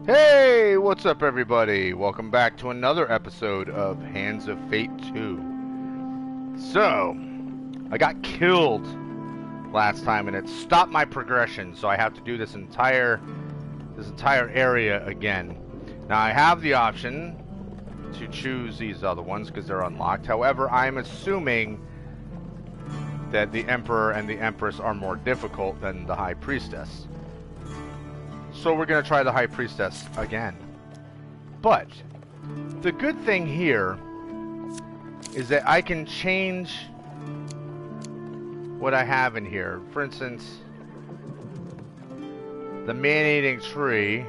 Hey, what's up everybody? Welcome back to another episode of Hands of Fate 2. So, I got killed last time and it stopped my progression, so I have to do this entire area again. Now I have the option to choose these other ones because they're unlocked. However, I'm assuming that the Emperor and the Empress are more difficult than the High Priestess. So we're going to try the High Priestess again. But the good thing here is that I can change what I have in here. For instance, the man-eating tree,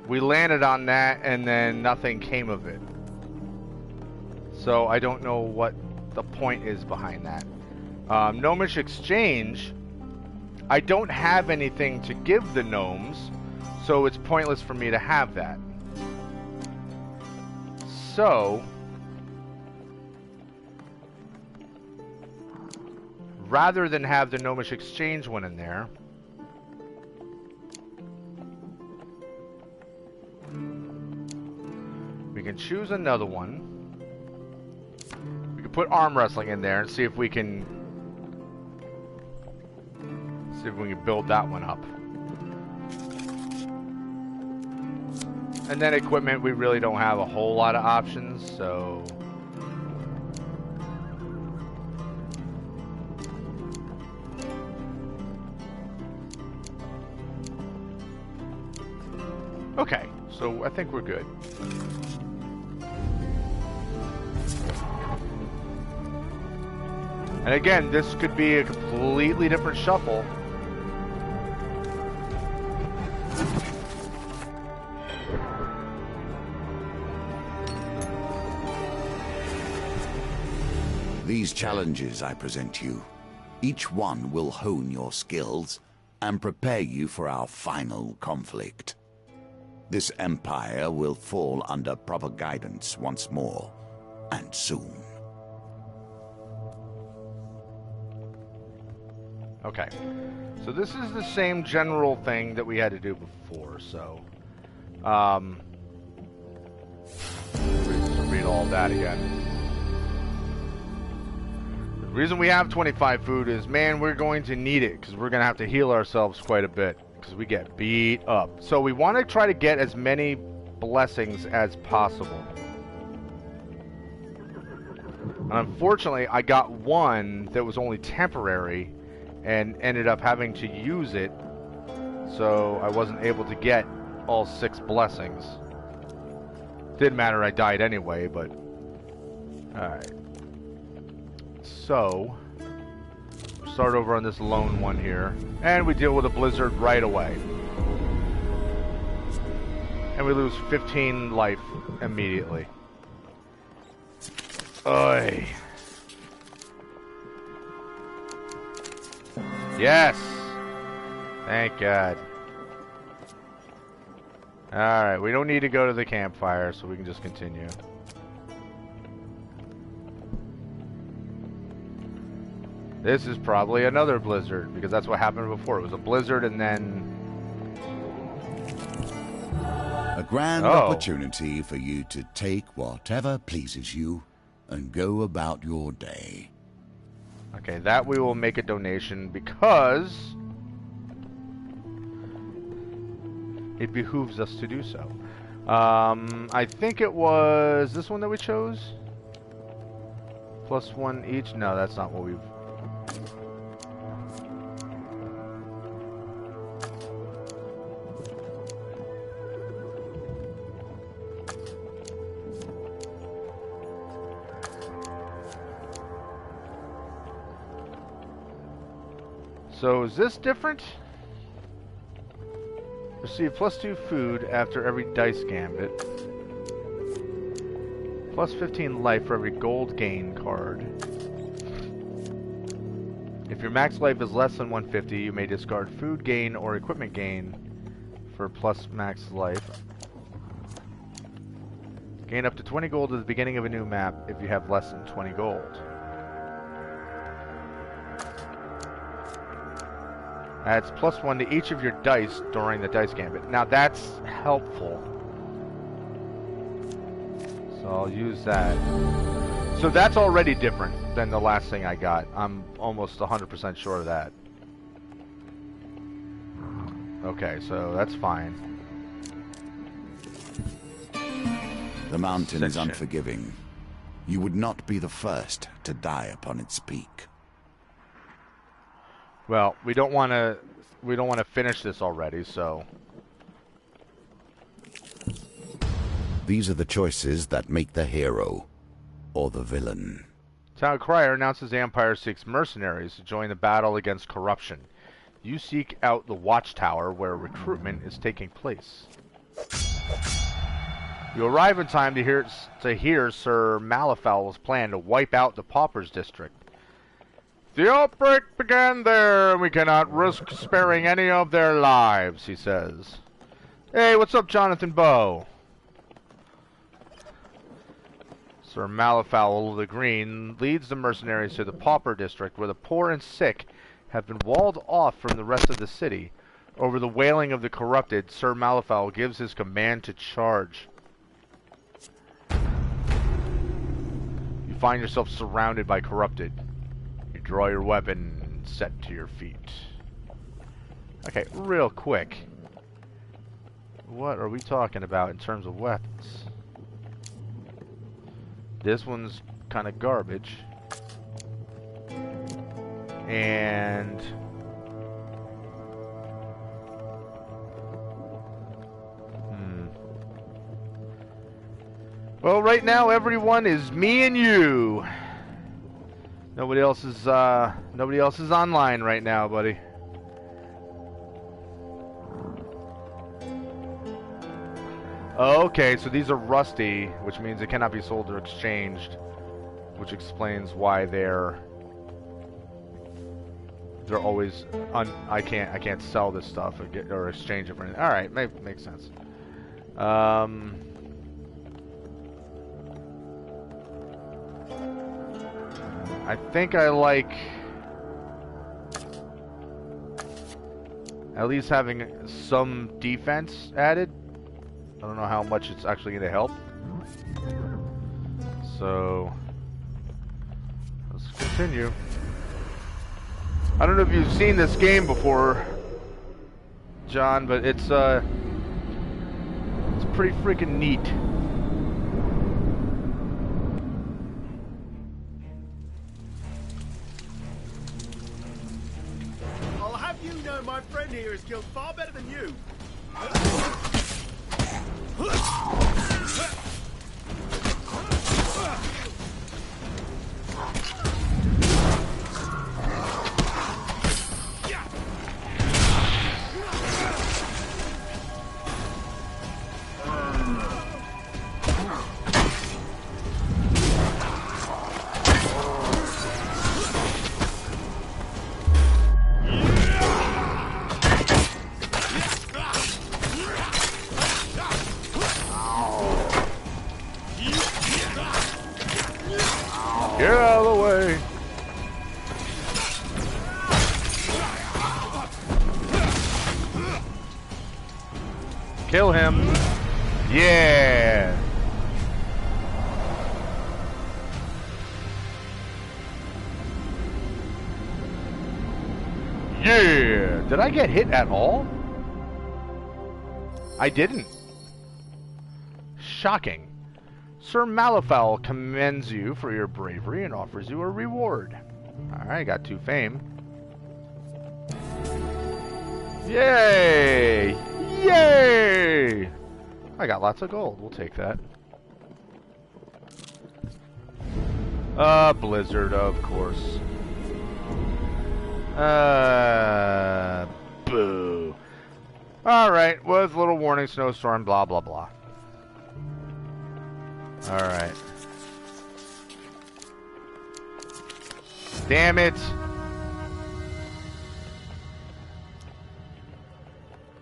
we landed on that and then nothing came of it. So I don't know what the point is behind that. Gnomish Exchange, I don't have anything to give the gnomes, so it's pointless for me to have that. So, rather than have the Gnomish Exchange one in there, we can choose another one. We can put arm wrestling in there and see if we can build that one up. And then equipment, we really don't have a whole lot of options, so okay, so I think we're good. And again, this could be a completely different shuffle. These challenges I present you, each one will hone your skills and prepare you for our final conflict. This empire will fall under proper guidance once more, and soon. Okay, so this is the same general thing that we had to do before, so read all that again. The reason we have 25 food is, man, we're going to need it because we're going to have to heal ourselves quite a bit because we get beat up. So we want to try to get as many blessings as possible. And unfortunately, I got one that was only temporary and ended up having to use it, so I wasn't able to get all 6 blessings. Didn't matter, I died anyway, but alright. So, start over on this lone one here, and we deal with a blizzard right away. And we lose 15 life immediately. Oy. Yes! Thank God. Alright, we don't need to go to the campfire, so we can just continue. This is probably another blizzard, because that's what happened before. It was a blizzard and then... A grand opportunity for you to take whatever pleases you and go about your day. Okay, that we will make a donation because it behooves us to do so. I think it was this one that we chose? +1 each? No, that's not what we've... So is this different? Receive +2 food after every dice gambit. +15 life for every gold gain card. If your max life is less than 150, you may discard food gain or equipment gain for plus max life. Gain up to 20 gold at the beginning of a new map if you have less than 20 gold. Adds +1 to each of your dice during the dice gambit. Now that's helpful. So I'll use that. So that's already different than the last thing I got. I'm almost 100% sure of that. Okay, so that's fine. The mountain is unforgiving. You would not be the first to die upon its peak. Well, we don't want to finish this already, so These are the choices that make the hero or the villain. Town Crier announces the Empire seeks mercenaries to join the battle against corruption. You seek out the Watchtower where recruitment is taking place. You arrive in time to hear Sir Malifau's plan to wipe out the Paupers District. The outbreak began there, and we cannot risk sparing any of their lives, he says. Hey, what's up, Jonathan Bow? Sir Malifau the Green leads the mercenaries to the Pauper District, where the poor and sick have been walled off from the rest of the city. Over the wailing of the corrupted, Sir Malifau gives his command to charge. You find yourself surrounded by corrupted. You draw your weapon and set to your feet. Okay, real quick. What are we talking about in terms of weapons? This one's kind of garbage. And well, right now everyone is me and you. Nobody else is online right now, buddy. Okay, so these are rusty, which means they cannot be sold or exchanged, which explains why they're always I can't sell this stuff or exchange it for anything. All right, makes sense. I think I like at least having some defense added. I don't know how much it's actually going to help. So let's continue. I don't know if you've seen this game before, John, but it's pretty freaking neat. I'll have you know my friend here is killed far better than you. Get out of the way. Kill him. Yeah. Yeah. Did I get hit at all? I didn't. Shocking. Sir Malifau commends you for your bravery and offers you a reward. Alright, got 2 fame. Yay! Yay! I got lots of gold. We'll take that. Blizzard, of course. Boo. Alright, with a little warning, snowstorm, blah, blah, blah. Alright. Damn it!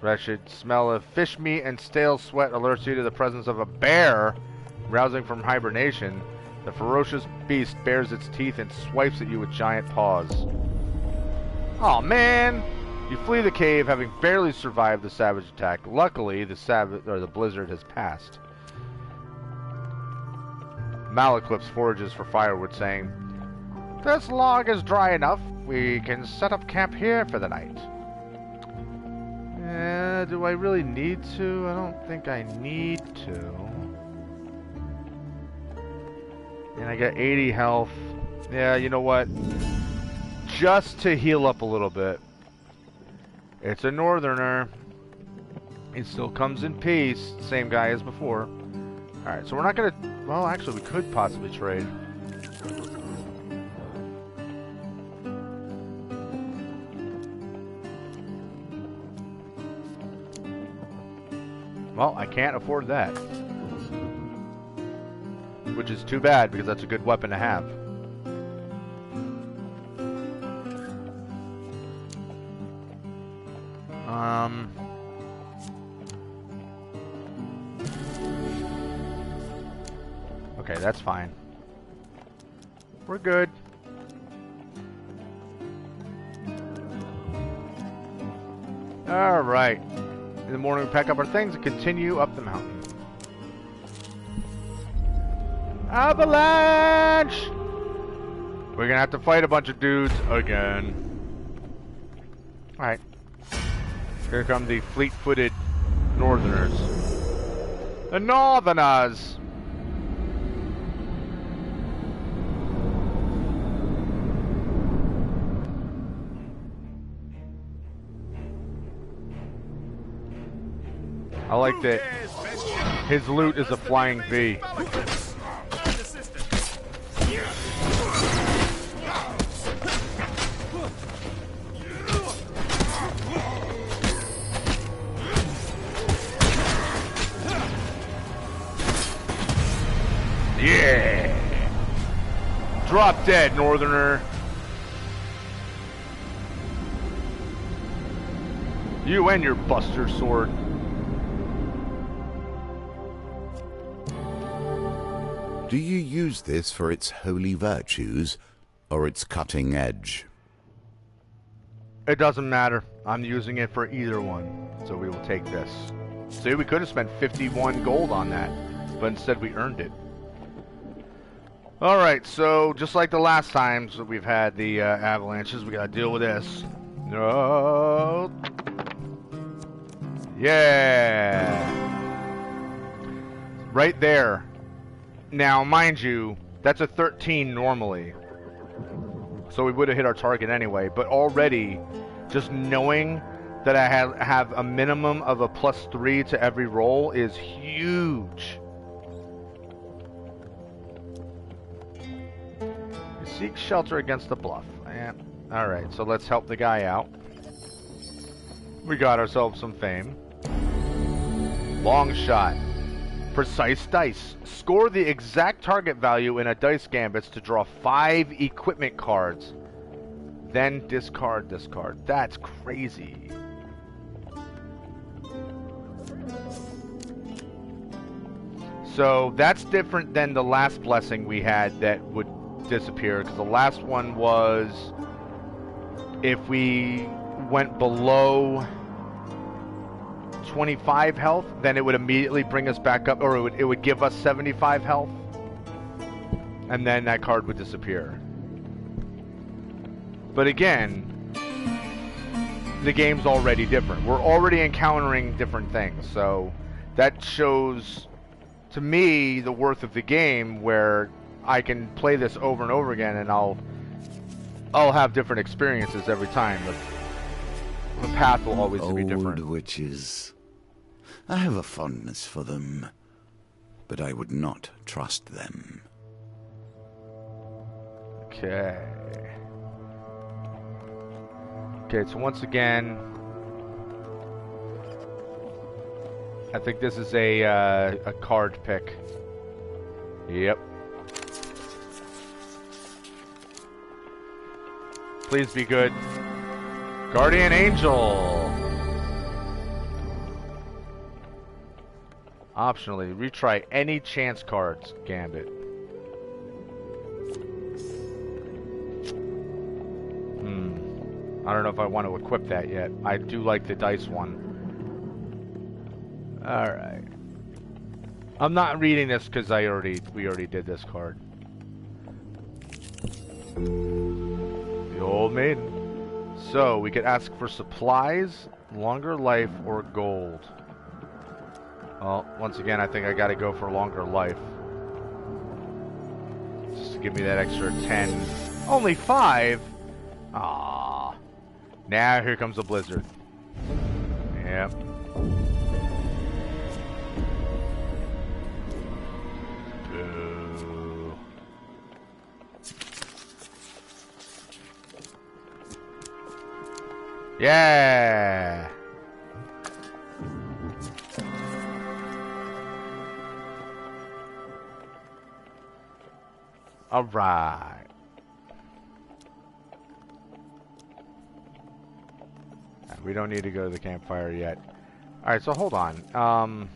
Wretched smell of fish meat and stale sweat alerts you to the presence of a bear. Rousing from hibernation, the ferocious beast bares its teeth and swipes at you with giant paws. Aw, man! You flee the cave, having barely survived the savage attack. Luckily, the blizzard has passed. Malaclips forages for firewood, saying, "This log is dry enough. We can set up camp here for the night." Do I really need to? I don't think I need to. And I got 80 health. Yeah, you know what? Just to heal up a little bit. It's a northerner. He still comes in peace. Same guy as before. Alright, so we're not gonna... Well, actually, we could possibly trade. Well, I can't afford that. Which is too bad, because that's a good weapon to have. Okay, that's fine. We're good. Alright. In the morning we pack up our things and continue up the mountain. Avalanche! We're gonna have to fight a bunch of dudes again. Alright. Here come the fleet-footed northerners. The northerners! I like that his loot is a flying V. Yeah! Drop dead, northerner. You and your buster sword. Do you use this for its holy virtues, or its cutting edge? It doesn't matter. I'm using it for either one, so we will take this. See, we could have spent 51 gold on that, but instead we earned it. Alright, so just like the last times that we've had the avalanches, we gotta deal with this. No. Yeah! Right there. Now, mind you, that's a 13 normally. So we would have hit our target anyway. But already, just knowing that I have a minimum of a +3 to every roll is huge. Seek shelter against the bluff. Alright, so let's help the guy out. We got ourselves some fame. Long shot. Precise dice. Score the exact target value in a dice gambit to draw 5 equipment cards. Then discard. That's crazy. So that's different than the last blessing we had that would disappear, because the last one was if we went below 25 health, then it would immediately bring us back up, or it would give us 75 health, and then that card would disappear. But again, the game's already different. We're already encountering different things, so that shows to me the worth of the game, where I can play this over and over again, and I'll have different experiences every time. The path will always be different. Old witches. I have a fondness for them, but I would not trust them. Okay. Okay, so once again, I think this is a card pick. Yep. Please be good. Guardian Angel. Optionally, retry any chance cards gambit. I don't know if I want to equip that yet. I do like the dice one. Alright. I'm not reading this because we already did this card. The Old Maiden. So, we could ask for supplies, longer life, or gold. Well, once again, I think I gotta go for longer life. Just to give me that extra 10. Only 5? Aww. Now here comes a blizzard. Yep. Boo. Yeah. All right. We don't need to go to the campfire yet. All right, so hold on.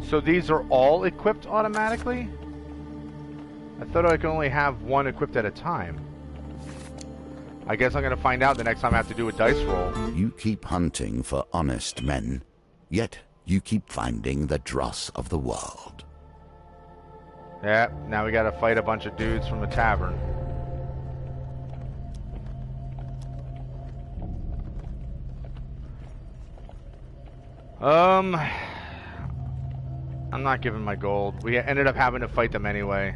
So these are all equipped automatically? I thought I could only have one equipped at a time. I guess I'm going to find out the next time I have to do a dice roll. You keep hunting for honest men, yet you keep finding the dross of the world. Yeah, now we got to fight a bunch of dudes from a tavern. I'm not giving my gold. We ended up having to fight them anyway.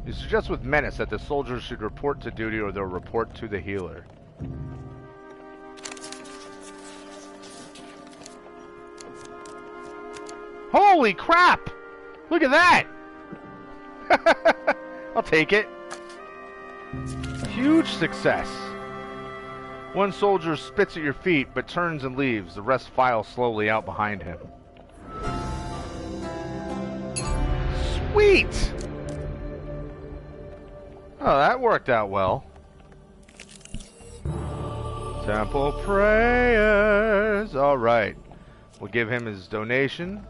You suggest with menace that the soldiers should report to duty or they'll report to the healer. Holy crap! Look at that! I'll take it. Huge success. One soldier spits at your feet but turns and leaves. The rest file slowly out behind him. Sweet! Oh, that worked out well. Temple prayers. Alright. We'll give him his donation.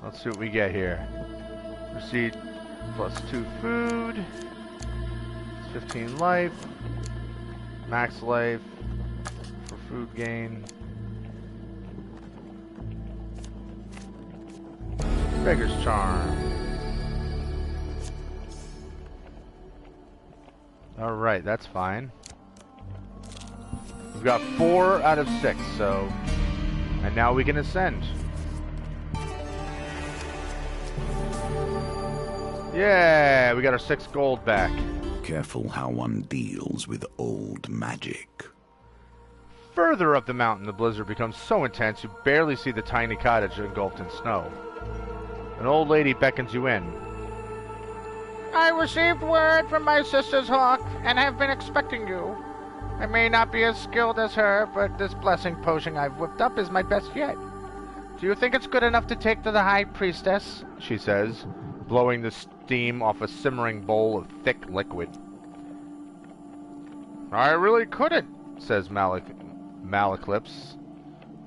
Let's see what we get here. Proceed +2 food. 15 life. Max life for food gain. Beggar's Charm. Alright, that's fine. We've got 4 out of 6, so... And now we can ascend. Yeah, we got our 6 gold back. Careful how one deals with old magic. Further up the mountain, the blizzard becomes so intense you barely see the tiny cottage engulfed in snow. An old lady beckons you in. I received word from my sister's hawk, and have been expecting you. I may not be as skilled as her, but this blessing potion I've whipped up is my best yet. Do you think it's good enough to take to the High Priestess? She says, blowing the steam off a simmering bowl of thick liquid. I really couldn't, says Malaclips,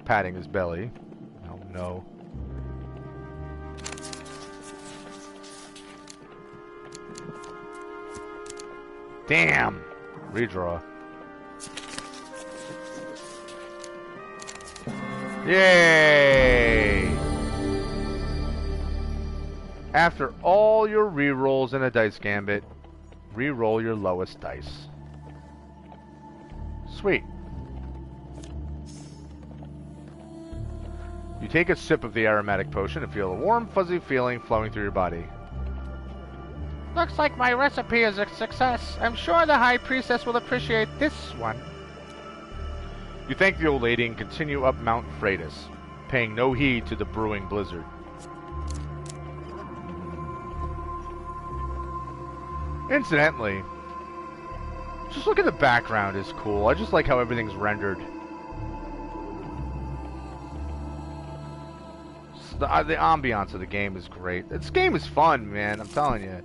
patting his belly. Oh no. Damn! Redraw. Yay! After all your rerolls in a dice gambit, reroll your lowest dice. Sweet. You take a sip of the aromatic potion and feel a warm, fuzzy feeling flowing through your body. Looks like my recipe is a success. I'm sure the High Priestess will appreciate this one. You thank the old lady and continue up Mount Freitas, paying no heed to the brewing blizzard. Incidentally, just look at the background is cool. I just like how everything's rendered. the ambiance of the game is great. This game is fun, man. I'm telling you.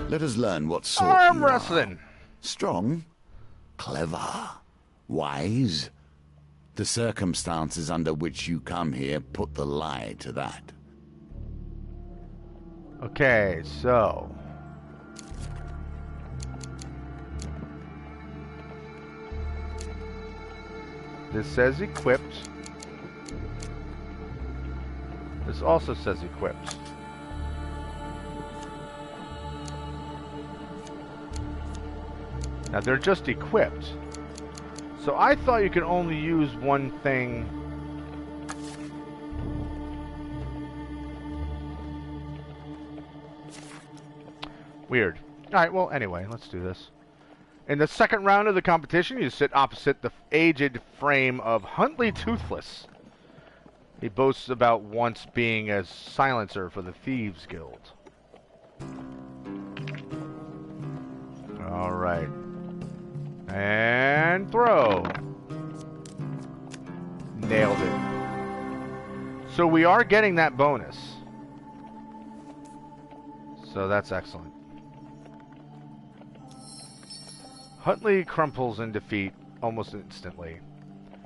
Let us learn what sort Arm you are. wrestling. Strong, clever, wise. The circumstances under which you come here put the lie to that. Okay, so this says equipped. This also says equipped. Now they're just equipped. So I thought you could only use one thing. Weird. Alright, well, anyway, let's do this. In the second round of the competition, you sit opposite the aged frame of Huntley Toothless. He boasts about once being a silencer for the Thieves Guild. Alright. And throw. Nailed it. So we are getting that bonus. So that's excellent. Huntley crumples in defeat almost instantly.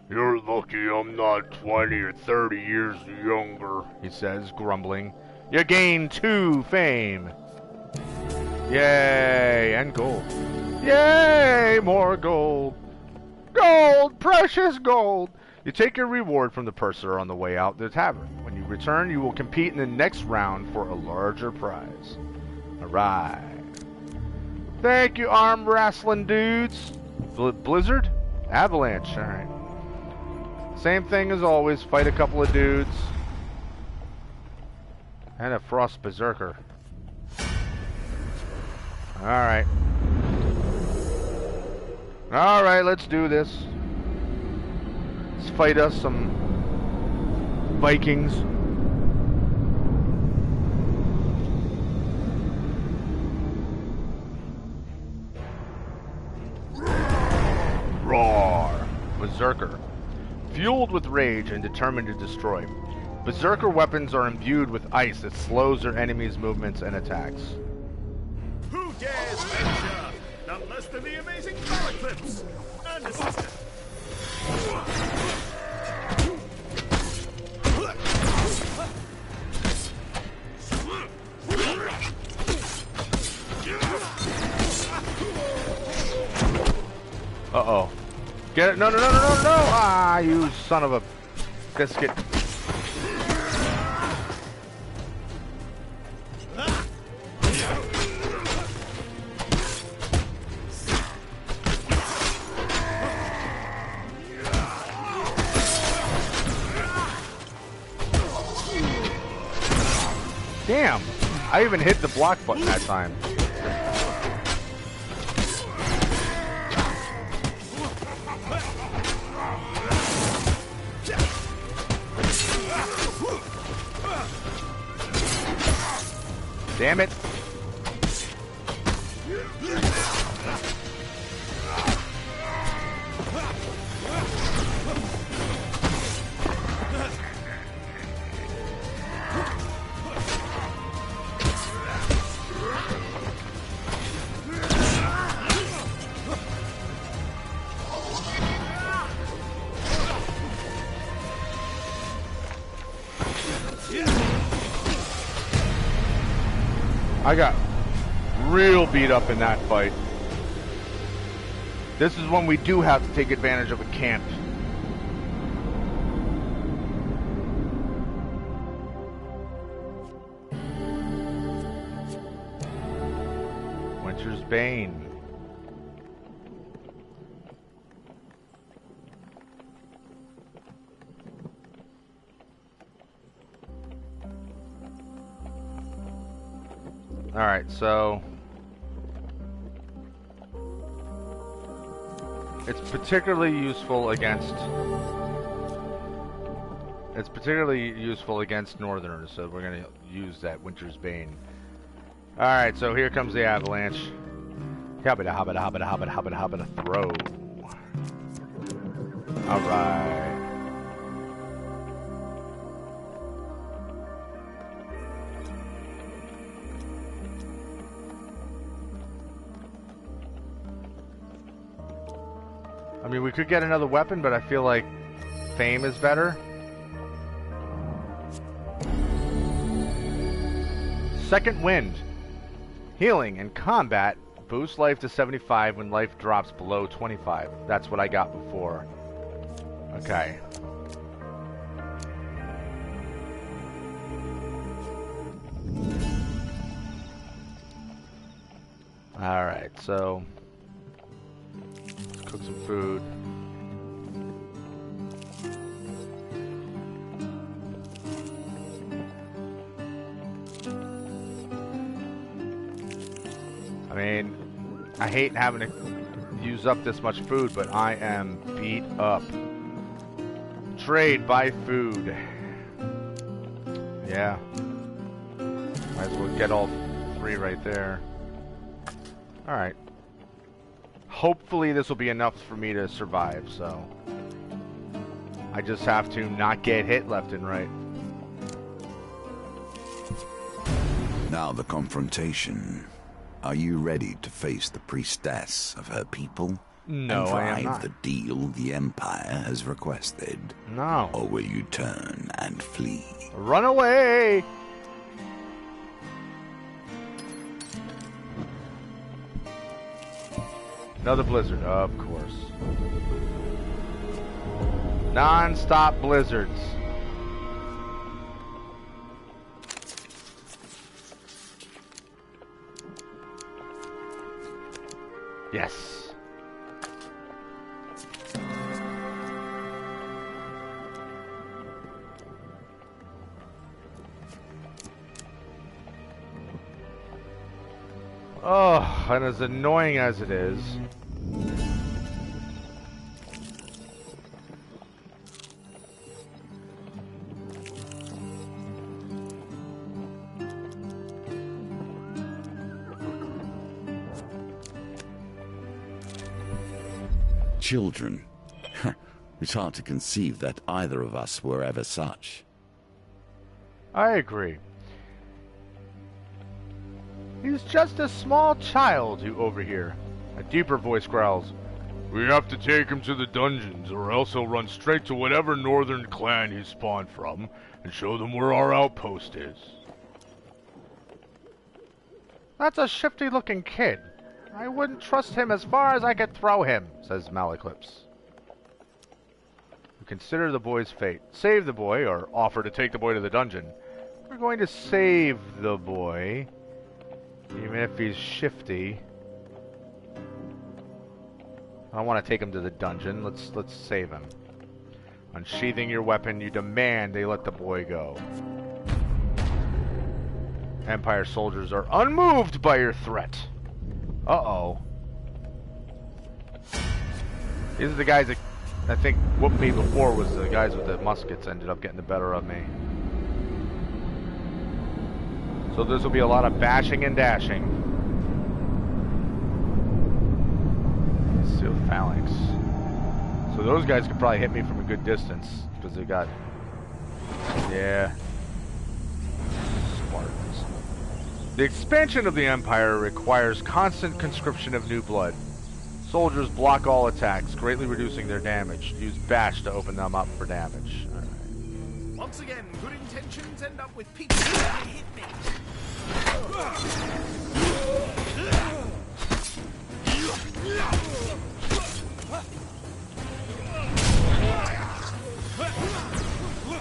You're lucky I'm not 20 or 30 years younger, he says, grumbling. You gain 2 fame. Yay, and gold. Yay, more gold. Gold, precious gold. You take your reward from the purser on the way out the tavern. When you return, you will compete in the next round for a larger prize. Alright. Thank you, arm wrestling dudes. Blizzard? Avalanche, alright. Same thing as always, fight a couple of dudes. And a Frost Berserker. Alright. Alright, let's do this. Let's fight us some Vikings. Roar! Berserker. Fueled with rage and determined to destroy. Berserker weapons are imbued with ice that slows their enemies' movements and attacks. Who dares venture? None less than the amazing Power Clips and assistant. Uh-oh. Get it? No, no, no, no, no, no! Ah, you son of a biscuit. Damn! I even hit the block button that time. Damn it. I got real beat up in that fight. This is when we do have to take advantage of a camp. Winter's Bane. Alright, so it's particularly useful against Northerners, so we're gonna use that Winter's Bane. Alright, so here comes the avalanche. Hobbita, hobbita, hobbita, hobbita, hobbita, hobbita, throw. Alright. I mean, we could get another weapon, but I feel like fame is better. Second Wind. Healing and combat. Boost life to 75 when life drops below 25. That's what I got before. Okay. Alright, so let's cook some food. I mean, I hate having to use up this much food, but I am beat up. Trade, buy food. Yeah. Might as well get all 3 right there. Alright. Hopefully this will be enough for me to survive, so I just have to not get hit left and right. Now the confrontation. Are you ready to face the priestess of her people? No, and I am drive not. the deal the Empire has requested? No. Or will you turn and flee? Run away! Another blizzard, of course. Non-stop blizzards. Yes. Oh, and as annoying as it is. Children. It's hard to conceive that either of us were ever such. I agree. He's just a small child, you overhear. A deeper voice growls, "We have to take him to the dungeons, or else he'll run straight to whatever northern clan he spawned from, and show them where our outpost is." That's a shifty-looking kid. I wouldn't trust him as far as I could throw him, says Malaclips. We consider the boy's fate. Save the boy, or offer to take the boy to the dungeon. We're going to save the boy, even if he's shifty. I don't want to take him to the dungeon. Let's save him. Unsheathing your weapon, you demand they let the boy go. Empire soldiers are unmoved by your threat. Uh-oh. These are the guys that I think whooped me before. Was the guys with the muskets ended up getting the better of me. So this will be a lot of bashing and dashing. Seal phalanx. So those guys could probably hit me from a good distance because they got, yeah. Spartans. The expansion of the Empire requires constant conscription of new blood. Soldiers block all attacks, greatly reducing their damage. Use bash to open them up for damage. All right. Once again, good intentions end up with people who hit me.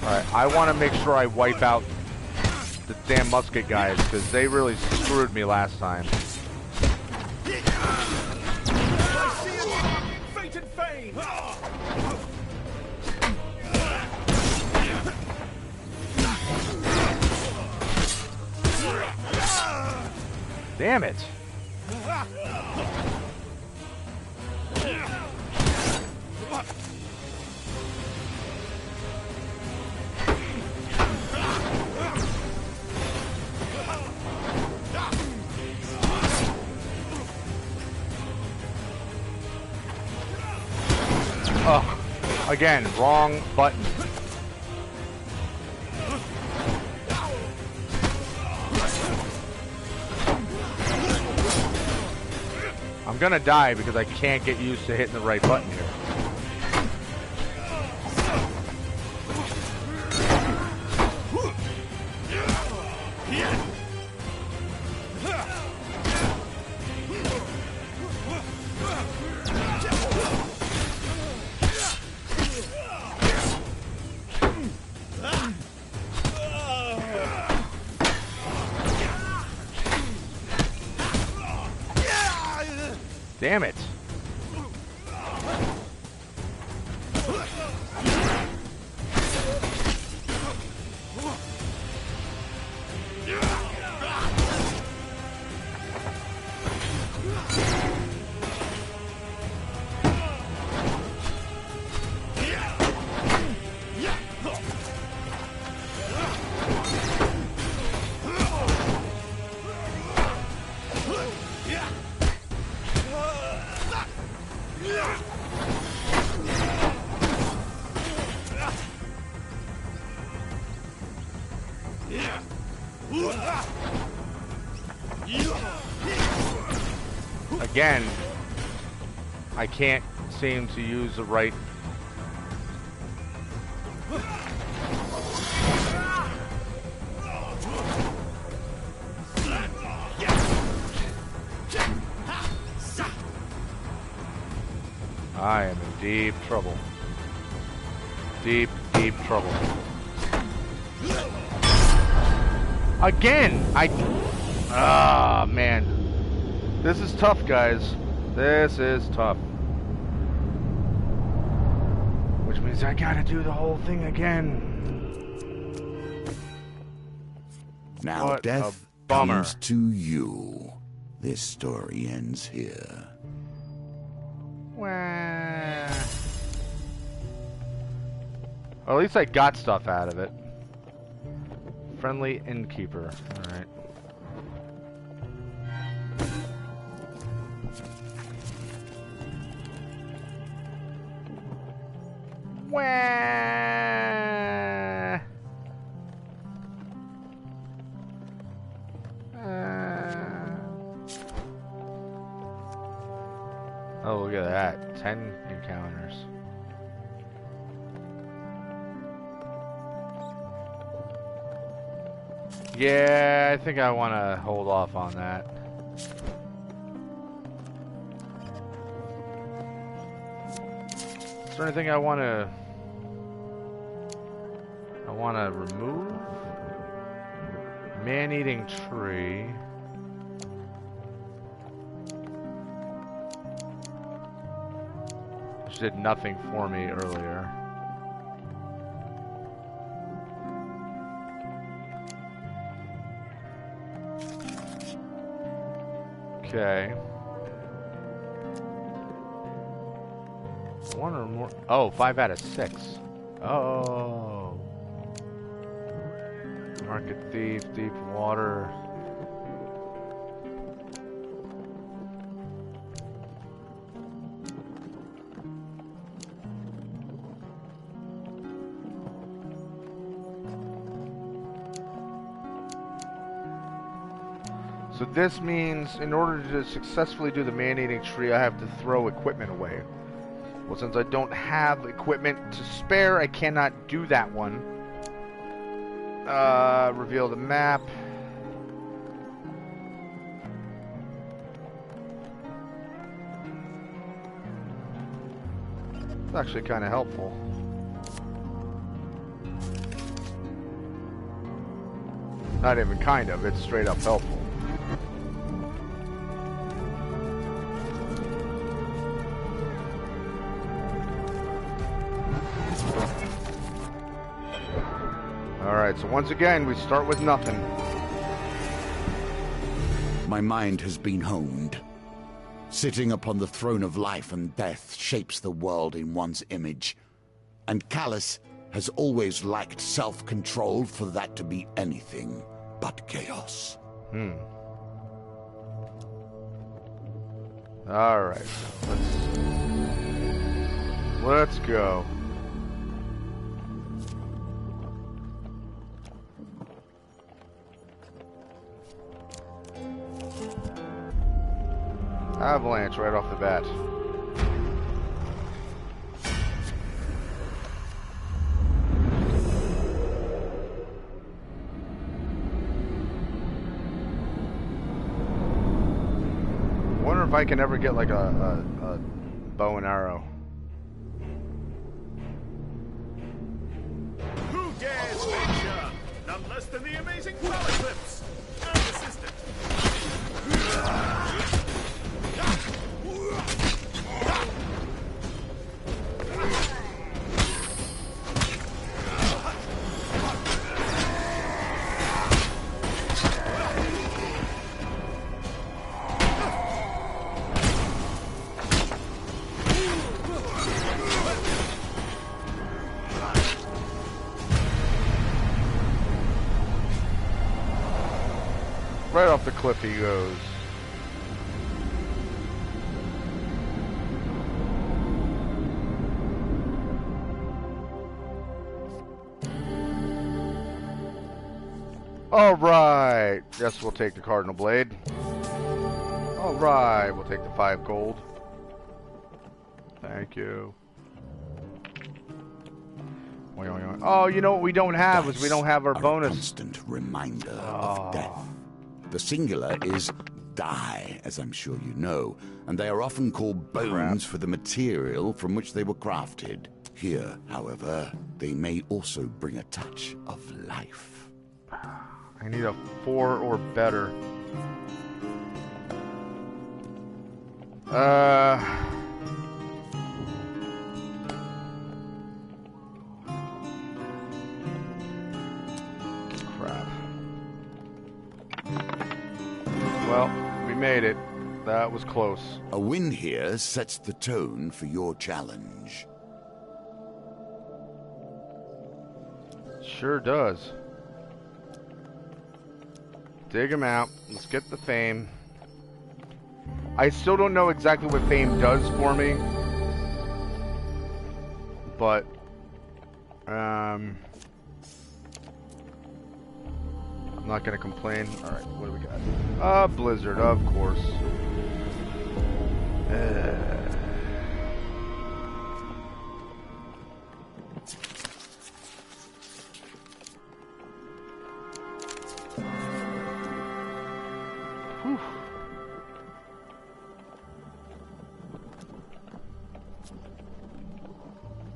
Alright, I want to make sure I wipe out the damn musket guys, because they really screwed me last time. Fate and fame! Damn it! Oh, again, wrong button. I'm gonna die because I can't get used to hitting the right button here. Damn it. Again, I can't seem to use the right... I am in deep trouble. Deep, deep trouble. Again! Ah, man. This is tough, guys. This is tough. Which means I gotta do the whole thing again. Now What death a bummer. comes to you. This story ends here. Well, at least I got stuff out of it. Friendly innkeeper. Alright. Oh, look at that. 10 encounters. Yeah, I think I want to hold off on that. Is there anything I want to remove? Man-eating tree. Which did nothing for me earlier. Okay. One or more. Oh, 5 out of 6. Oh. Market thief, deep water. So this means in order to successfully do the man-eating tree, I have to throw equipment away. Well, since I don't have equipment to spare, I cannot do that one. Reveal the map. It's actually kind of helpful. Not even kind of, it's straight up helpful. Alright, so once again, we start with nothing. My mind has been honed. Sitting upon the throne of life and death shapes the world in one's image. And Callus has always lacked self-control for that to be anything but chaos. Alright, let's go. Avalanche right off the bat. Wonder if I can ever get like a bow and arrow. Who dares venture? None less than the amazing Eclipse and assistant. Right off the cliff he goes. Alright. Yes, we'll take the Cardinal Blade. Alright, we'll take the 5 gold. Thank you. Oh, you know what we don't have is we don't have our bonus. A constant reminder of death. The singular is die, as I'm sure you know, and they are often called bones for the material from which they were crafted. Here, however, they may also bring a touch of life. I need a 4 or better. Crap. Well, we made it. That was close. A win here sets the tone for your challenge. Sure does. Dig him out. Let's get the fame. I still don't know exactly what fame does for me. But, I'm not going to complain. Alright, what do we got? Blizzard, of course. Whew.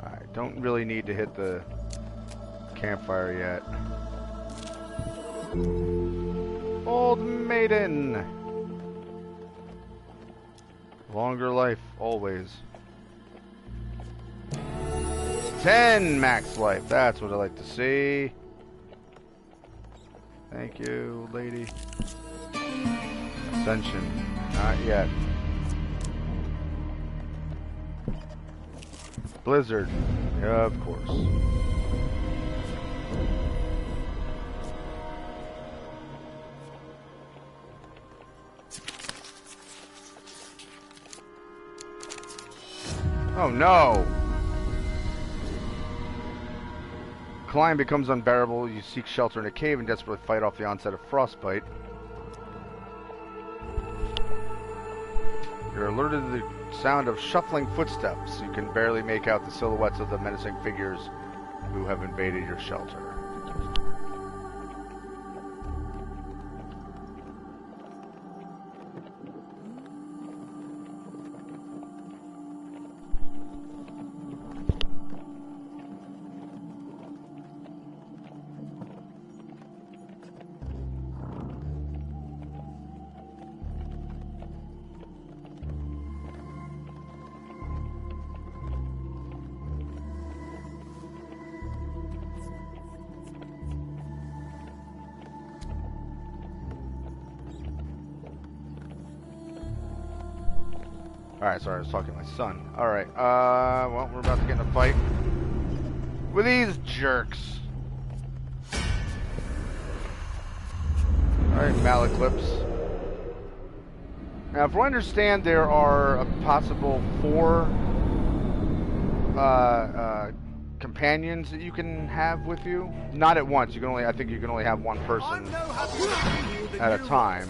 Alright, don't really need to hit the campfire yet. Old maiden! Longer life, always. 10 max life, that's what I like to see. Thank you, lady. Ascension, not yet. Blizzard, yeah, of course. Oh no! Climb becomes unbearable. You seek shelter in a cave and desperately fight off the onset of frostbite. You're alerted to the sound of shuffling footsteps. You can barely make out the silhouettes of the menacing figures who have invaded your shelter. Alright, sorry, I was talking to my son. Alright, well, we're about to get in a fight with these jerks. Alright, Malaclips. Now, if I understand, there are a possible 4 companions that you can have with you. Not at once. You can only, I think you can only have one person at a time.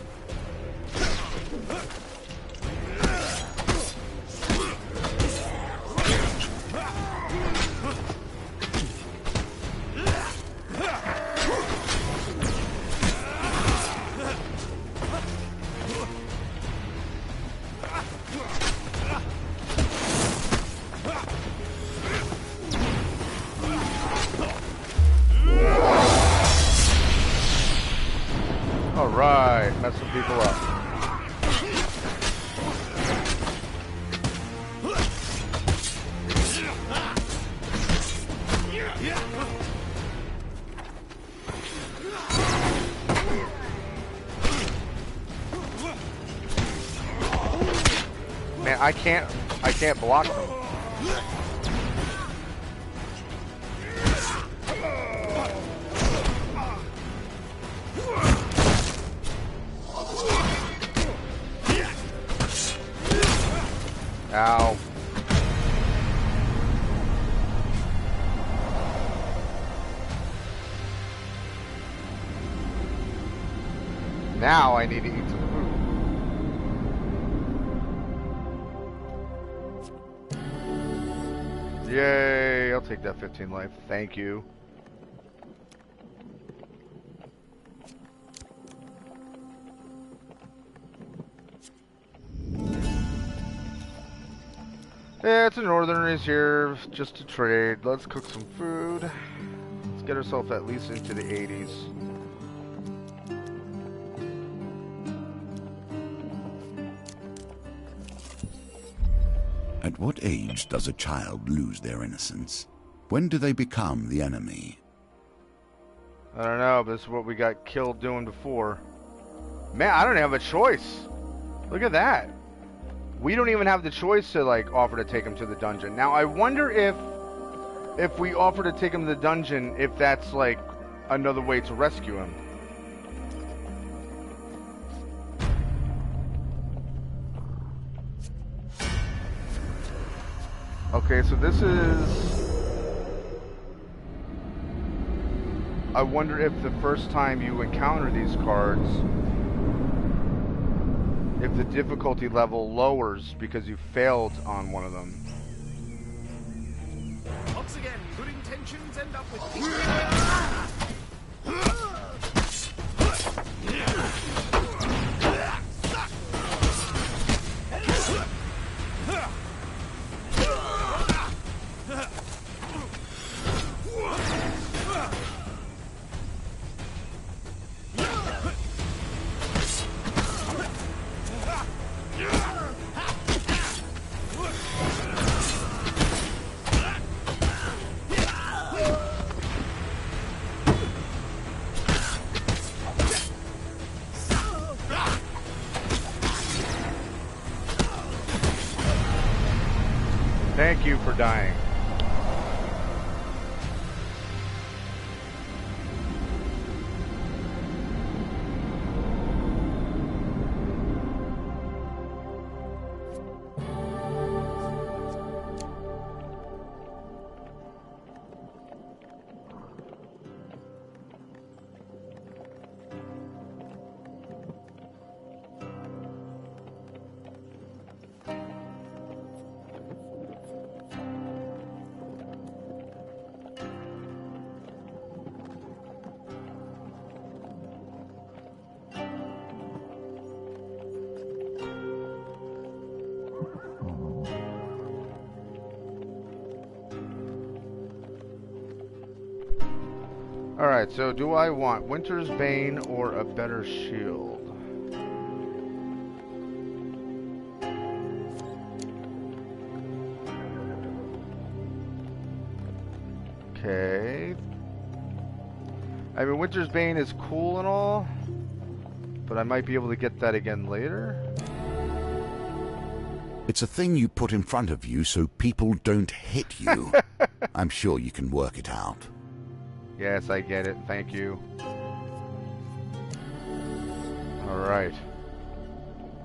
people up. Man, I can't block them. Ow. Now I need to eat some food. Yay, I'll take that 15 life. Thank you. Yeah, it's a northerner. He's here just to trade. Let's cook some food. Let's get ourselves at least into the 80s. At what age does a child lose their innocence? When do they become the enemy? I don't know, but this is what we got killed doing before. Man, I don't have a choice. Look at that. We don't even have the choice to, like, offer to take him to the dungeon. Now, I wonder if we offer to take him to the dungeon, if that's, like, another way to rescue him. Okay, so this is... I wonder if the first time you encounter these cards, if the difficulty level lowers because you failed on one of them. Once again, good intentions end up with... Thank you for dying. Alright, so do I want Winter's Bane or a better shield? Okay. I mean, Winter's Bane is cool and all, but I might be able to get that again later. It's a thing you put in front of you so people don't hit you. I'm sure you can work it out. Yes, I get it. Thank you. Alright.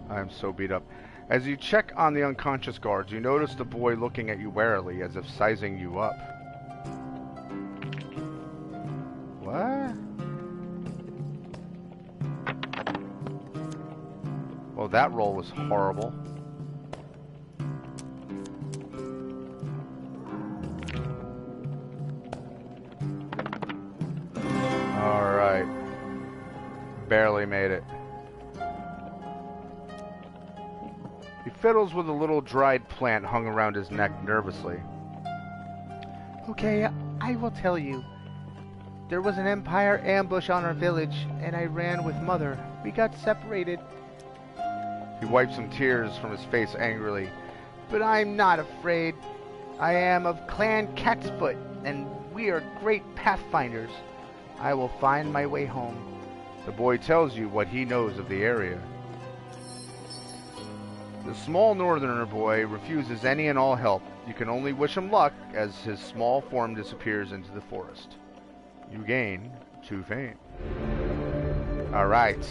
I'm so beat up. As you check on the unconscious guards, you notice the boy looking at you warily, as if sizing you up. What? Well, that roll was horrible. Alright. Barely made it. He fiddles with a little dried plant hung around his neck nervously. Okay, I will tell you. There was an Empire ambush on our village, and I ran with Mother. We got separated. He wiped some tears from his face angrily. But I'm not afraid. I am of Clan Catsfoot, and we are great pathfinders. I will find my way home. The boy tells you what he knows of the area. The small northerner boy refuses any and all help. You can only wish him luck as his small form disappears into the forest. You gain 2 fame. Alright.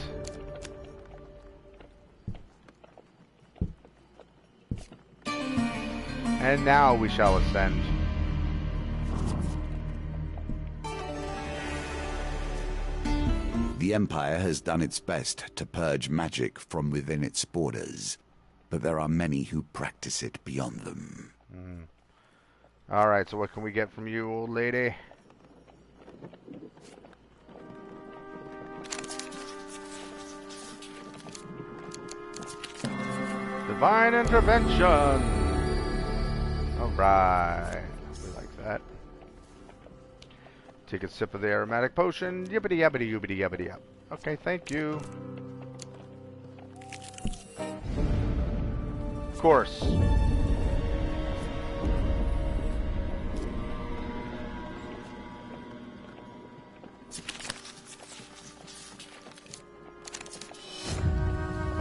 And now we shall ascend. The Empire has done its best to purge magic from within its borders, but there are many who practice it beyond them. Alright, so what can we get from you, old lady? Divine intervention! Alright, we like that. Take a sip of the aromatic potion. Yibbity yabbity yoobity yabbity yap. Okay, thank you. Of course.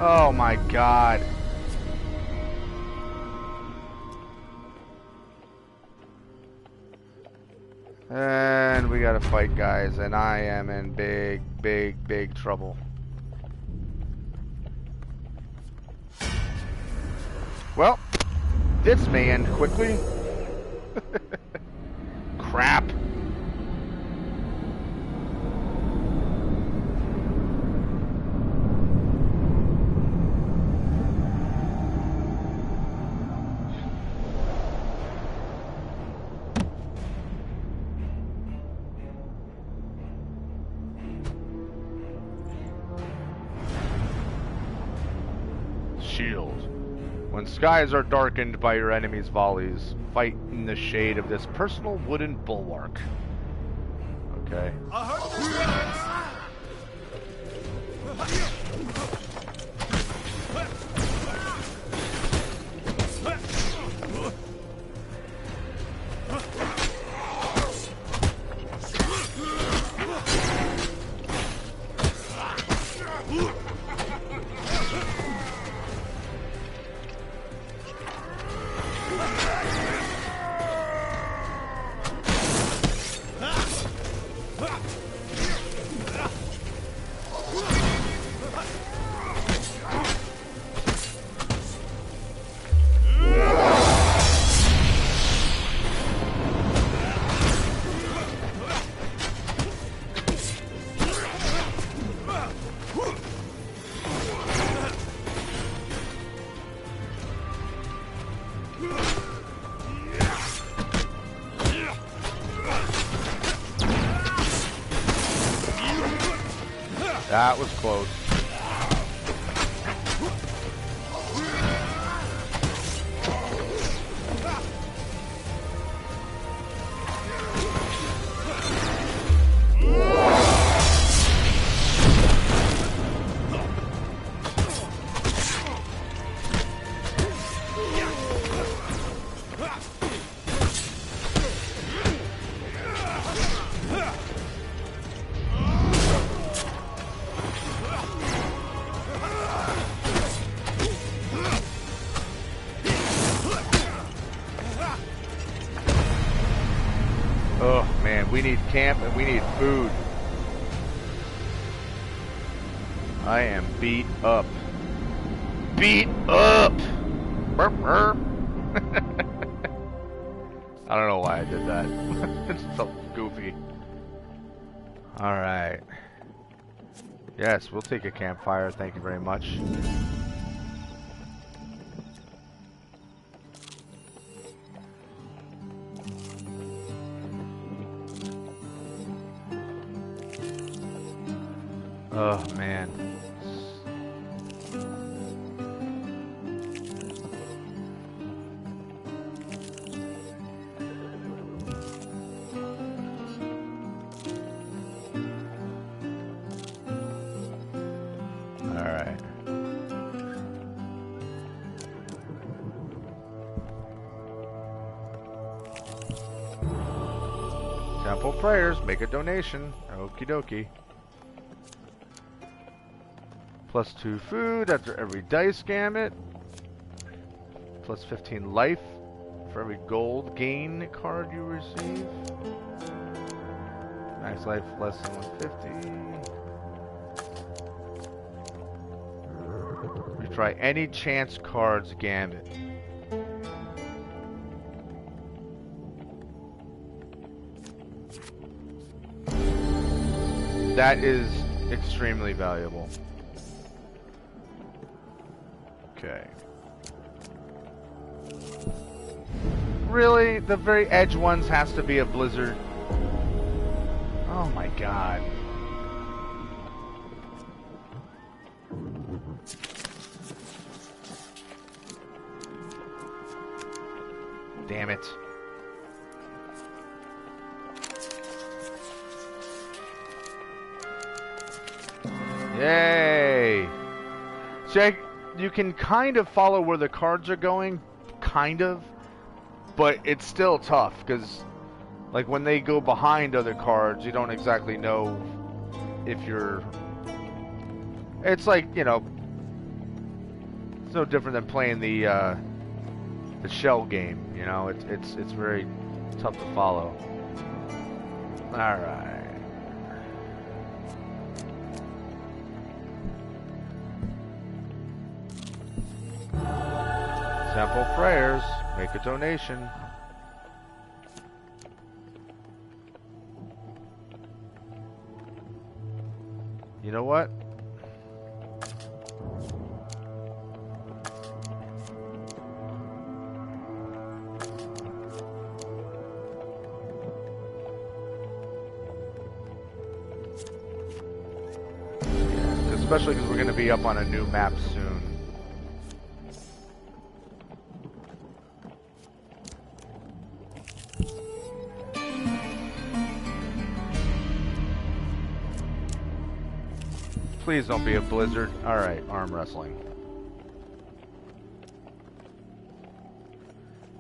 Oh my god. And we gotta fight, guys, and I am in big, big, big trouble. Well, this may end quickly. Crap. Shield. When skies are darkened by your enemy's volleys, fight in the shade of this personal wooden bulwark. Okay. 100 That was close. Oh man, we need camp and we need food. I am beat up. Beat up! Burp, burp. I don't know why I did that. It's so goofy. Alright. Yes, we'll take a campfire. Thank you very much. Oh man. Temple prayers, make a donation. Okie dokie. +2 food after every dice gamut. +15 life for every gold gain card you receive. Max life less than 150. Retry any chance cards gambit. That is extremely valuable. Okay. Really? The very edge ones has to be a blizzard? Oh my god. Damn it. Yay! See, you can kind of follow where the cards are going, kind of, but it's still tough, because, like, when they go behind other cards, you don't exactly know if you're... It's like, you know, it's no different than playing the shell game, you know? It's very tough to follow. Alright. Temple prayers, make a donation. You know what? Yeah, especially because we're going to be up on a new map soon. Please don't be a blizzard. Alright, arm wrestling.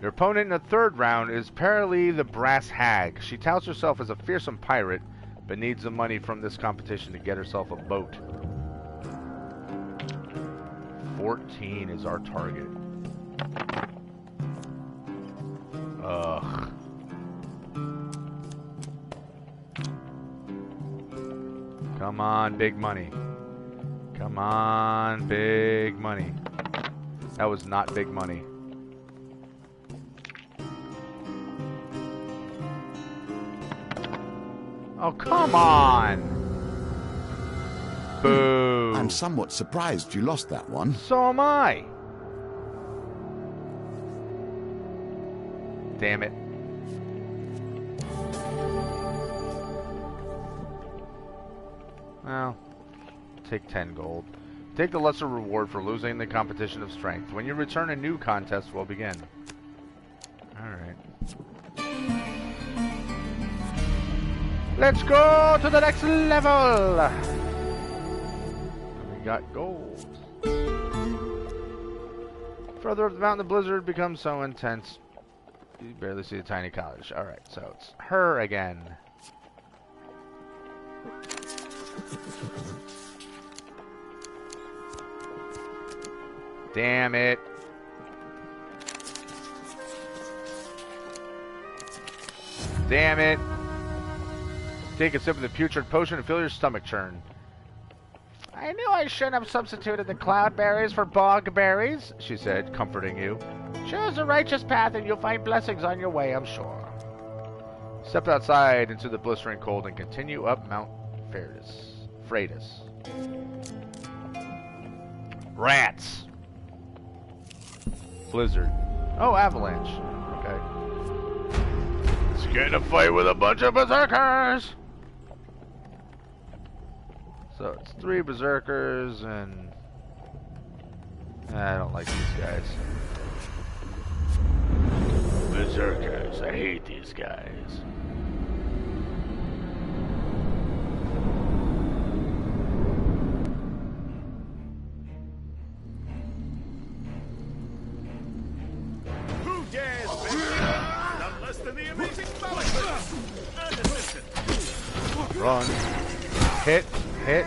Your opponent in the third round is Paralee the Brass Hag. She touts herself as a fearsome pirate, but needs the money from this competition to get herself a boat. 14 is our target. Ugh. Come on, big money. Come on, big money. That was not big money. Oh, come on! Boo! I'm somewhat surprised you lost that one. So am I! Damn it. Well, take 10 gold. Take the lesser reward for losing the competition of strength. When you return, a new contest will begin. Alright. Let's go to the next level! We got gold. Further up the mountain, the blizzard becomes so intense, you barely see the tiny cottage. Alright, so it's her again. Damn it. Damn it. Take a sip of the putrid potion and feel your stomach churn. I knew I shouldn't have substituted the cloud berries for bog berries, she said, comforting you. Choose a righteous path and you'll find blessings on your way, I'm sure. Step outside into the blistering cold and continue up Mount Freitas. Rats. Blizzard. Oh, avalanche. Okay. Let's get in a fight with a bunch of berserkers. So it's 3 berserkers and I don't like these guys. Berserkers. I hate these guys. Who dares venture not less than Run. Hit. Hit.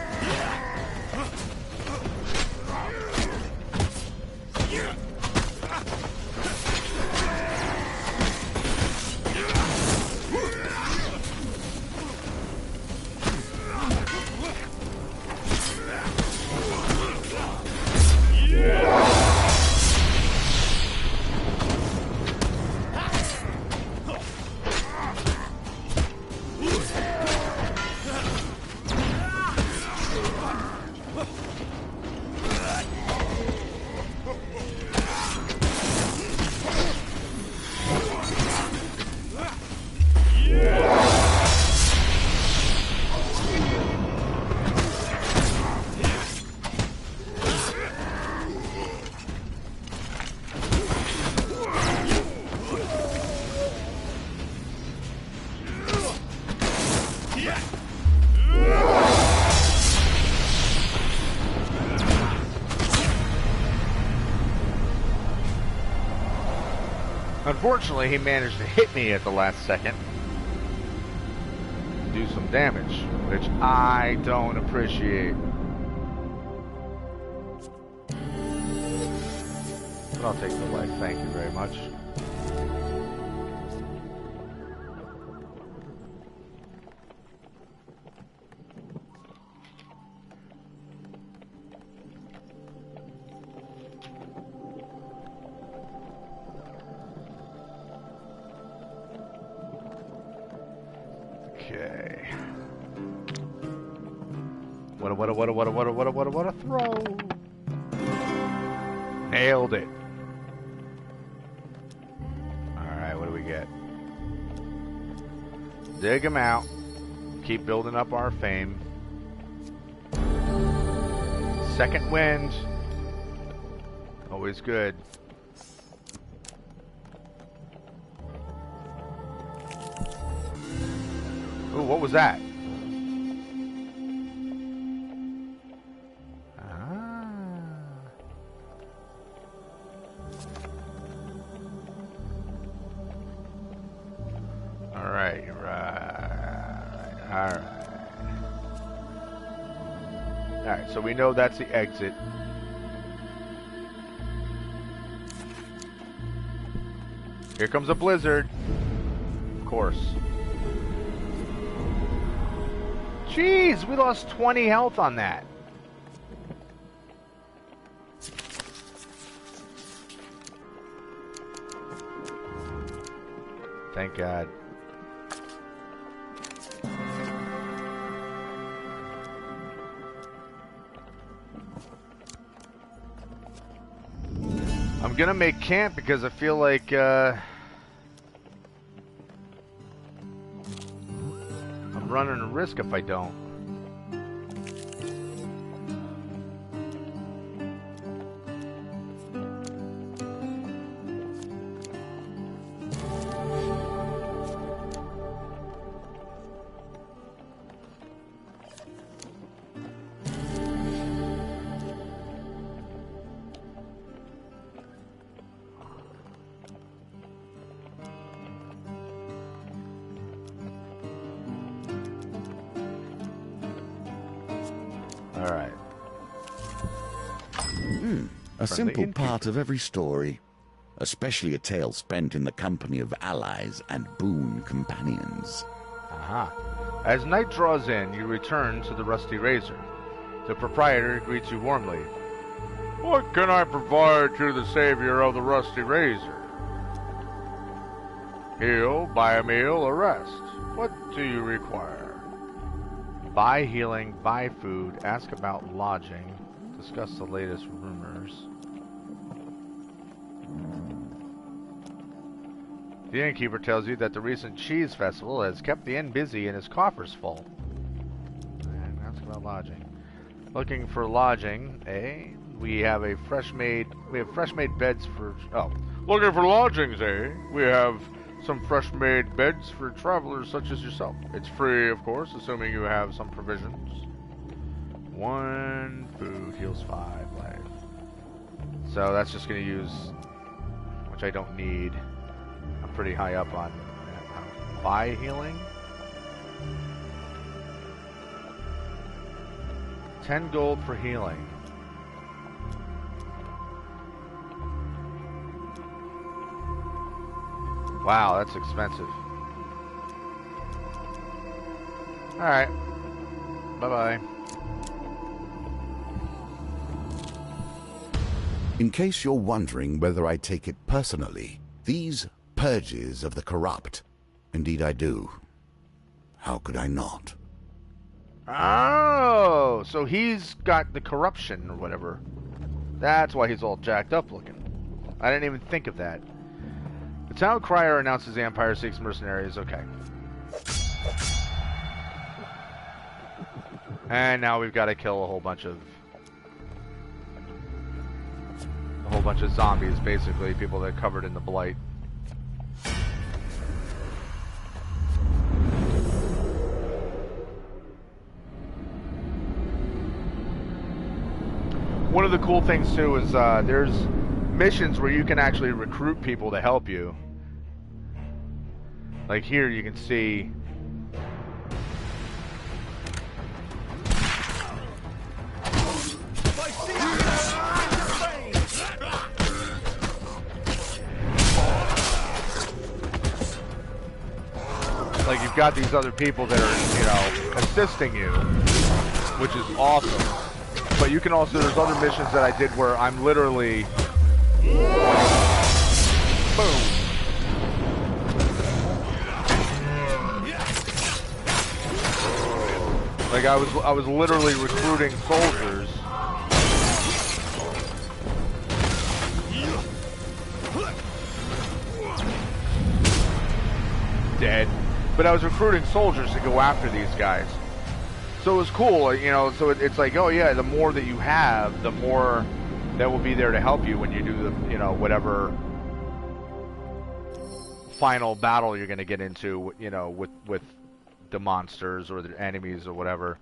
Unfortunately, he managed to hit me at the last second. Do some damage, which I don't appreciate. But I'll take the leg, thank you very much. Okay. What a throw. Nailed it. Alright, what do we get? Dig him out. Keep building up our fame. Second wind. Always good. Ooh, what was that? Alright. Alright, so we know that's the exit. Here comes a blizzard. Of course. Jeez, we lost 20 health on that. Thank God. I'm gonna make camp because I feel like I'm running a risk if I don't. Alright. A simple part of every story, especially a tale spent in the company of allies and boon companions. Aha. As night draws in, you return to the Rusty Razor. The proprietor greets you warmly. What can I provide to the savior of the Rusty Razor? Heal, buy a meal, a rest. What do you require? Buy healing, buy food, ask about lodging, discuss the latest rumors. The innkeeper tells you that the recent cheese festival has kept the inn busy and his coffers full. And ask about lodging. Looking for lodging, eh? We have fresh made beds for looking for lodgings, eh? We have some fresh made beds for travelers such as yourself. It's free, of course, assuming you have some provisions. 1 food heals 5 life. So that's just gonna use, which I don't need. I'm pretty high up on that. Buy healing. 10 gold for healing. Wow, that's expensive. Alright. Bye-bye. In case you're wondering whether I take it personally, these purges of the corrupt, indeed I do. How could I not? Oh, so he's got the corruption or whatever. That's why he's all jacked up looking. I didn't even think of that. The town crier announces the Empire seeks mercenaries. Okay. And now we've got to kill a whole bunch of zombies, basically, people that are covered in the blight. One of the cool things too is there's missions where you can actually recruit people to help you. Like here you can see like you've got these other people that are, you know, assisting you, which is awesome. But you can also, there's other missions that I did where I'm literally, boom. Like I was literally recruiting soldiers. Dead. But I was recruiting soldiers to go after these guys. So it was cool, you know, so it's like, oh yeah, the more that you have, the more that will be there to help you when you do the, you know, whatever final battle you're going to get into, you know, with the monsters or the enemies or whatever.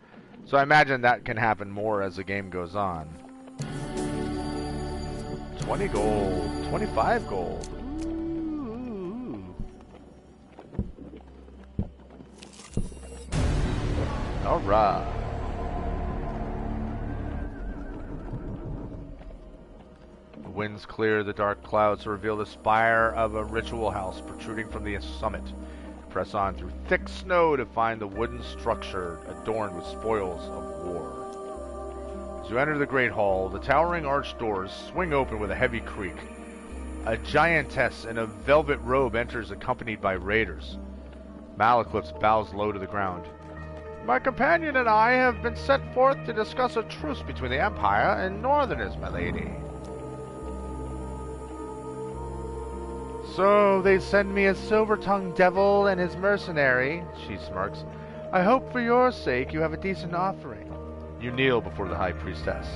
So I imagine that can happen more as the game goes on. 20 gold, 25 gold. Alright. The winds clear the dark clouds to reveal the spire of a ritual house protruding from the summit. Press on through thick snow to find the wooden structure adorned with spoils of war. As you enter the great hall, the towering arched doors swing open with a heavy creak. A giantess in a velvet robe enters accompanied by raiders. Malaclips bows low to the ground. My companion and I have been set forth to discuss a truce between the Empire and Northerners, my lady. So they send me a silver-tongued devil and his mercenary, she smirks. I hope for your sake you have a decent offering. You kneel before the High Priestess.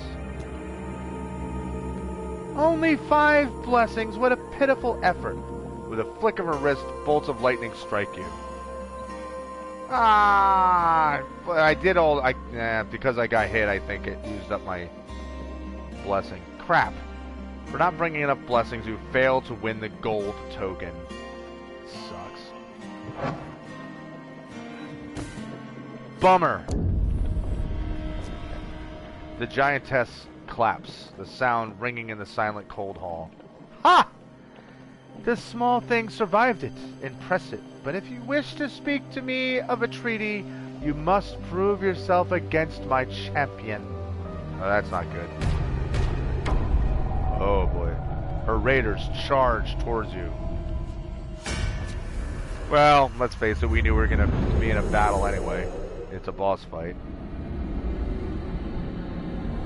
Only 5 blessings, what a pitiful effort. With a flick of her wrist, bolts of lightning strike you. I did all, because I got hit, I think it used up my blessing. Crap. For not bringing enough blessings, you failed to win the gold token. Sucks. Bummer. The giantess claps, the sound ringing in the silent cold hall. Ha! This small thing survived it. Impressive. But if you wish to speak to me of a treaty, you must prove yourself against my champion. Oh, that's not good. Oh boy. Her raiders charge towards you. Well, let's face it, we knew we were going to be in a battle anyway. It's a boss fight.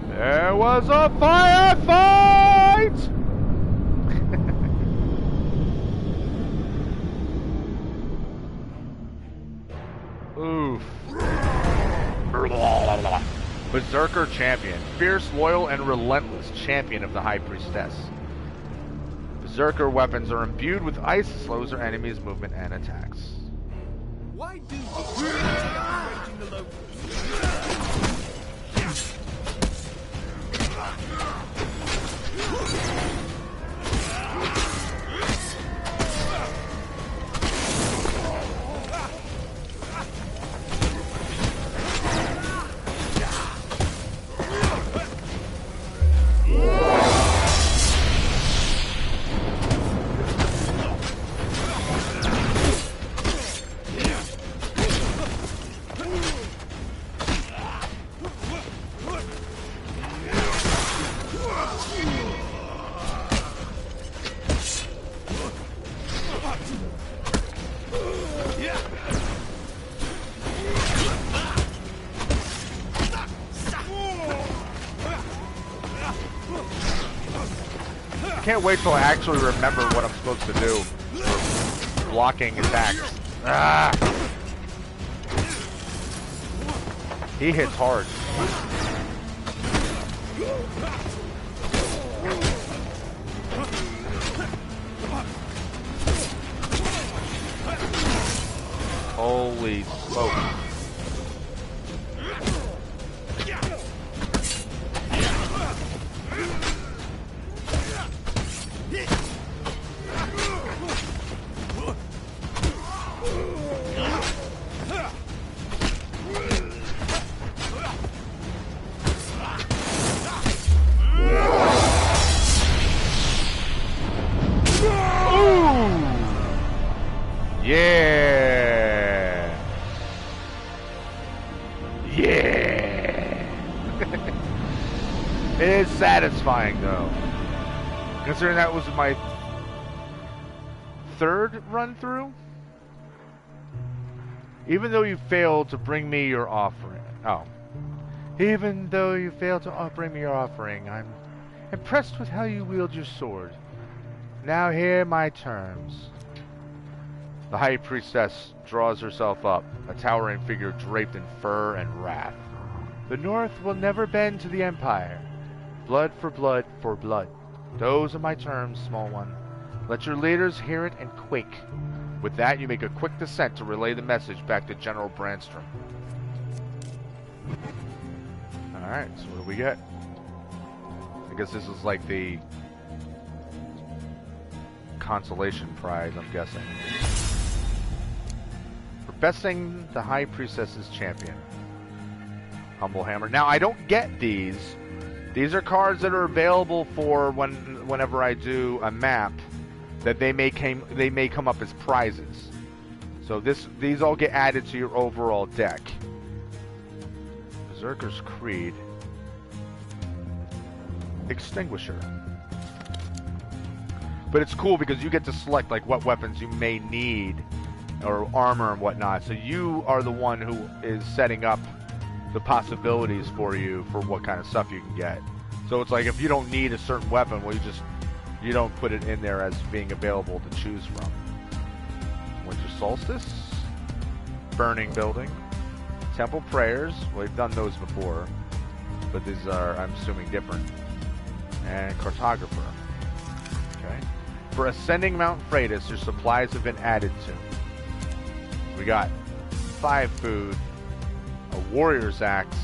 There was a firefight! Oof. Berserker champion. Fierce, loyal, and relentless champion of the High Priestess. Berserker weapons are imbued with ice, slows their enemies' movement and attacks. Why do you the locals? Can't wait till I actually remember what I'm supposed to do for blocking attacks. Ah! He hits hard. Holy smoke. Yeah. Yeah. It is satisfying though. Considering that was my third run through. Even though you failed to bring me your offering. Oh. Even though you failed to bring me your offering, I'm impressed with how you wield your sword. Now hear my terms. The High Priestess draws herself up, a towering figure draped in fur and wrath. The North will never bend to the Empire. Blood for blood for blood. Those are my terms, small one. Let your leaders hear it and quake. With that, you make a quick descent to relay the message back to General Brandstrom. Alright, so what do we get? I guess this is like the consolation prize, I'm guessing. For besting the High Priestess's champion. Humble Hammer. Now, I don't get these. These are cards that are available for whenever I do a map that they may come up as prizes. So these all get added to your overall deck. Berserker's Creed. Extinguisher. But it's cool because you get to select like what weapons you may need or armor and whatnot. So you are the one who is setting up the possibilities for you for what kind of stuff you can get. So it's like if you don't need a certain weapon, well you don't put it in there as being available to choose from. Winter Solstice, Burning Building, Temple Prayers. Well, we've done those before, but these are, I'm assuming, different. And Cartographer. Okay. For ascending Mount Freitas, your supplies have been added to. We got 5 food, a warrior's axe,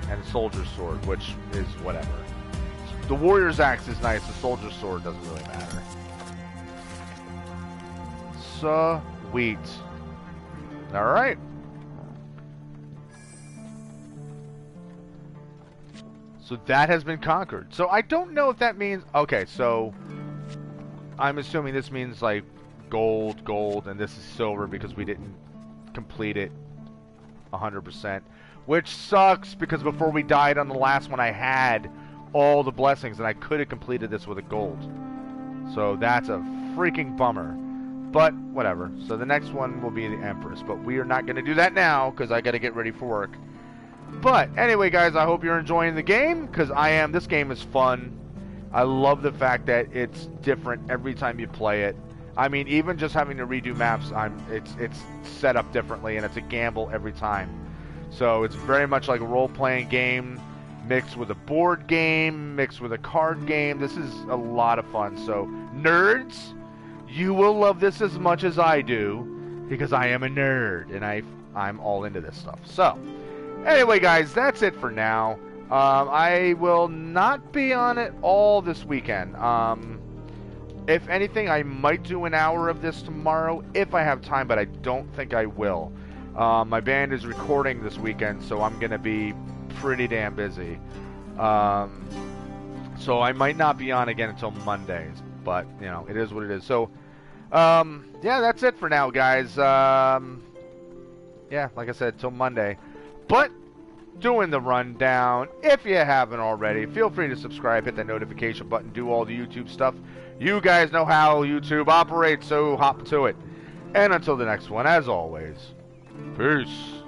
and a soldier's sword, which is whatever. The warrior's axe is nice, the soldier's sword doesn't really matter. Sweet. Alright. So that has been conquered. So I don't know if that means... Okay, so... I'm assuming this means like gold, and this is silver because we didn't complete it 100%. Which sucks because before we died on the last one I had all the blessings and I could have completed this with a gold. So that's a freaking bummer. But whatever. So the next one will be the Empress. But we are not going to do that now because I got to get ready for work. But anyway, guys, I hope you're enjoying the game because I am. This game is fun. I love the fact that it's different every time you play it. I mean, even just having to redo maps, it's set up differently and it's a gamble every time. So it's very much like a role-playing game mixed with a board game, mixed with a card game. This is a lot of fun. So nerds, you will love this as much as I do because I am a nerd and I'm all into this stuff. So anyway, guys, that's it for now. I will not be on it all this weekend. If anything, I might do an hour of this tomorrow if I have time, but I don't think I will. My band is recording this weekend, so I'm going to be pretty damn busy. So I might not be on again until Mondays, but, you know, it is what it is. So, yeah, that's it for now, guys. Yeah, like I said, till Monday. But doing the rundown. If you haven't already, feel free to subscribe, hit that notification button, do all the YouTube stuff. You guys know how YouTube operates, so hop to it. And until the next one, as always, peace.